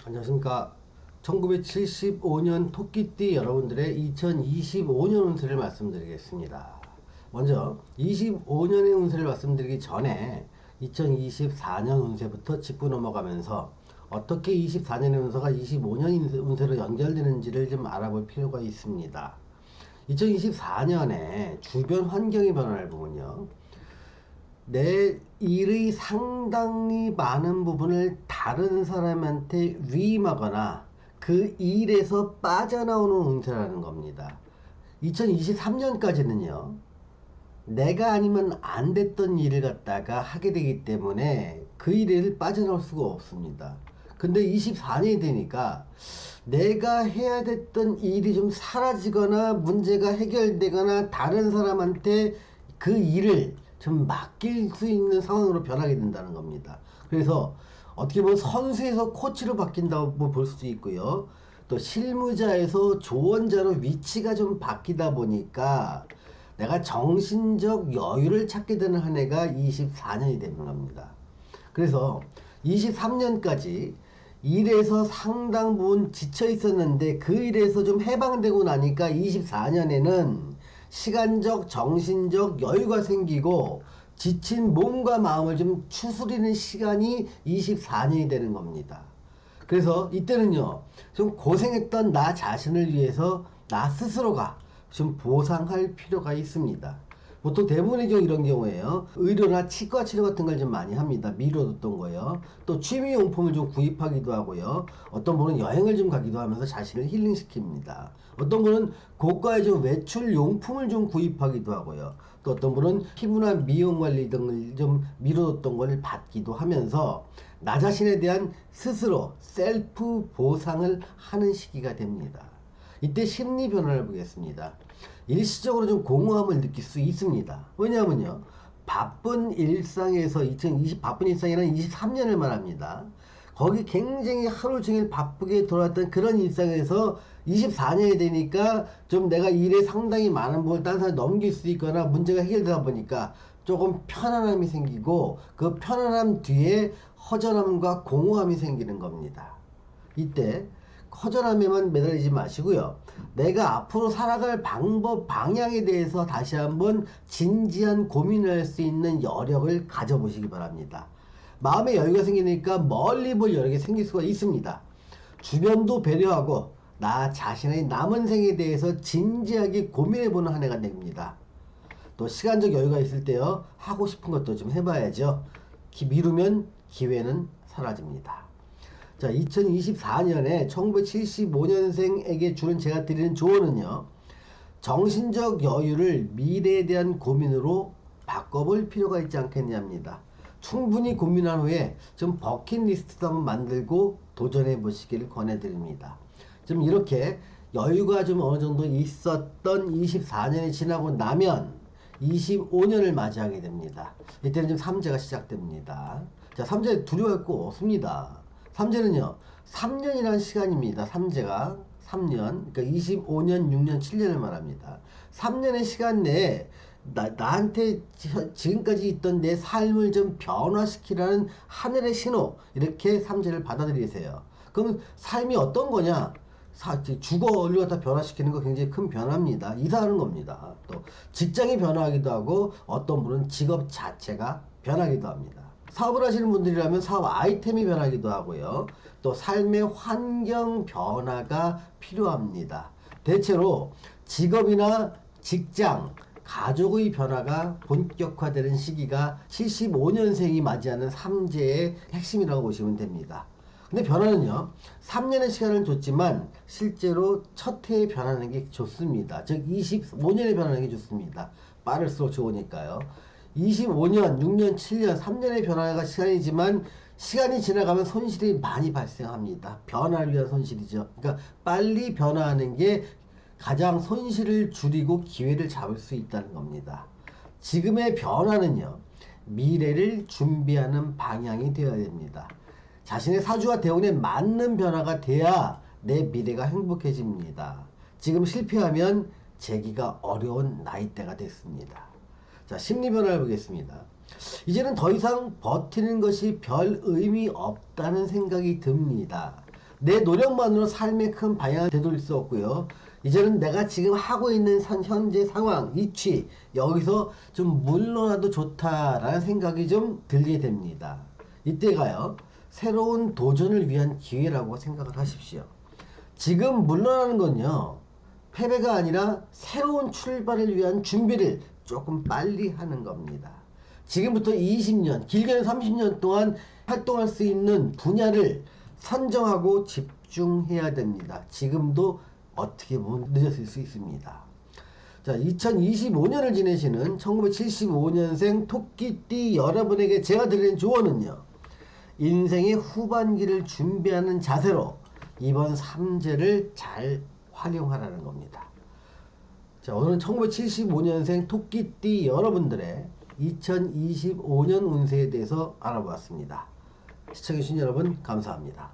안녕하십니까. 1975년 토끼띠 여러분들의 2025년 운세를 말씀드리겠습니다. 먼저 25년의 운세를 말씀드리기 전에 2024년 운세부터 짚고 넘어가면서 어떻게 24년의 운세가 25년 운세로 연결되는지를 좀 알아볼 필요가 있습니다. 2024년에 주변 환경의 변화를 보면요, 내 일의 상당히 많은 부분을 다른 사람한테 위임하거나 그 일에서 빠져나오는 운세라는 겁니다. 2023년까지는요, 내가 아니면 안 됐던 일을 갖다가 하게 되기 때문에 그 일을 빠져나올 수가 없습니다. 근데 24년이 되니까 내가 해야 됐던 일이 좀 사라지거나 문제가 해결되거나 다른 사람한테 그 일을 좀 맡길 수 있는 상황으로 변하게 된다는 겁니다. 그래서 어떻게 보면 선수에서 코치로 바뀐다고 볼 수도 있고요. 또 실무자에서 조언자로 위치가 좀 바뀌다 보니까 내가 정신적 여유를 찾게 되는 한 해가 24년이 되는 겁니다. 그래서 23년까지 일에서 상당 부분 지쳐 있었는데 그 일에서 좀 해방되고 나니까 24년에는 시간적, 정신적 여유가 생기고 지친 몸과 마음을 좀 추스리는 시간이 24년이 되는 겁니다. 그래서 이때는요, 좀 고생했던 나 자신을 위해서 나 스스로가 좀 보상할 필요가 있습니다. 보통 대부분의 경우 이런 경우에요, 의료나 치과 치료 같은 걸 좀 많이 합니다. 미뤄뒀던 거요. 또 취미용품을 좀 구입하기도 하고요. 어떤 분은 여행을 좀 가기도 하면서 자신을 힐링시킵니다. 어떤 분은 고가의 좀 외출 용품을 좀 구입하기도 하고요. 또 어떤 분은 피부나 미용 관리 등을 좀 미뤄뒀던 걸 받기도 하면서 나 자신에 대한 스스로 셀프 보상을 하는 시기가 됩니다. 이때 심리 변화를 보겠습니다. 일시적으로 좀 공허함을 느낄 수 있습니다. 왜냐하면요, 바쁜 일상에서 바쁜 일상이라는 23년을 말합니다. 거기 굉장히 하루 종일 바쁘게 돌아왔던 그런 일상에서 24년이 되니까 좀 내가 일에 상당히 많은 부분을 다른 사람에 넘길 수 있거나 문제가 해결되다 보니까 조금 편안함이 생기고 그 편안함 뒤에 허전함과 공허함이 생기는 겁니다. 이때 허전함에만 매달리지 마시고요, 내가 앞으로 살아갈 방법, 방향에 대해서 다시 한번 진지한 고민을 할 수 있는 여력을 가져보시기 바랍니다. 마음의 여유가 생기니까 멀리 볼 여력이 생길 수가 있습니다. 주변도 배려하고 나 자신의 남은 생에 대해서 진지하게 고민해보는 한 해가 됩니다. 또 시간적 여유가 있을 때요, 하고 싶은 것도 좀 해봐야죠. 미루면 기회는 사라집니다. 자, 2024년에 1975년생에게 주는 제가 드리는 조언은요, 정신적 여유를 미래에 대한 고민으로 바꿔볼 필요가 있지 않겠냐입니다. 충분히 고민한 후에 좀 버킷리스트도 한번 만들고 도전해 보시기를 권해드립니다. 좀 이렇게 여유가 좀 어느 정도 있었던 24년이 지나고 나면 25년을 맞이하게 됩니다. 이때는 좀 삼재가 시작됩니다. 자, 삼재 두려워할 거 없습니다. 삼재는요, 3년이라는 시간입니다. 삼재가 3년, 그러니까 25년, 6년, 7년을 말합니다. 3년의 시간 내에 나한테 지금까지 있던 내 삶을 좀 변화시키라는 하늘의 신호, 이렇게 삼재를 받아들이세요. 그럼 삶이 어떤 거냐? 주거를 갖다 변화시키는 거 굉장히 큰 변화입니다. 이사하는 겁니다. 또 직장이 변화하기도 하고 어떤 분은 직업 자체가 변하기도 합니다. 사업을 하시는 분들이라면 사업 아이템이 변하기도 하고요. 또 삶의 환경 변화가 필요합니다. 대체로 직업이나 직장, 가족의 변화가 본격화되는 시기가 75년생이 맞이하는 삼재의 핵심이라고 보시면 됩니다. 근데 변화는요, 3년의 시간을 줬지만 실제로 첫 해에 변하는 게 좋습니다. 즉 25년에 변하는 게 좋습니다. 빠를수록 좋으니까요. 25년, 6년, 7년, 3년의 변화가 시간이지만 시간이 지나가면 손실이 많이 발생합니다. 변화를 위한 손실이죠. 그러니까 빨리 변화하는 게 가장 손실을 줄이고 기회를 잡을 수 있다는 겁니다. 지금의 변화는요, 미래를 준비하는 방향이 되어야 됩니다. 자신의 사주와 대운에 맞는 변화가 돼야 내 미래가 행복해집니다. 지금 실패하면 재기가 어려운 나이대가 됐습니다. 자, 심리 변화를 보겠습니다. 이제는 더 이상 버티는 것이 별 의미 없다는 생각이 듭니다. 내 노력만으로 삶의 큰 방향을 되돌릴 수 없고요. 이제는 내가 지금 하고 있는 현재 상황, 위치, 여기서 좀 물러나도 좋다라는 생각이 좀 들게 됩니다. 이때가요, 새로운 도전을 위한 기회라고 생각을 하십시오. 지금 물러나는 건요, 패배가 아니라 새로운 출발을 위한 준비를 조금 빨리 하는 겁니다. 지금부터 20년, 길게는 30년 동안 활동할 수 있는 분야를 선정하고 집중해야 됩니다. 지금도 어떻게 보면 늦었을 수 있습니다. 자, 2025년을 지내시는 1975년생 토끼띠 여러분에게 제가 드리는 조언은요, 인생의 후반기를 준비하는 자세로 이번 3재를 잘 활용하라는 겁니다. 자, 오늘은 1975년생 토끼띠 여러분들의 2025년 운세에 대해서 알아보았습니다. 시청해주신 여러분 감사합니다.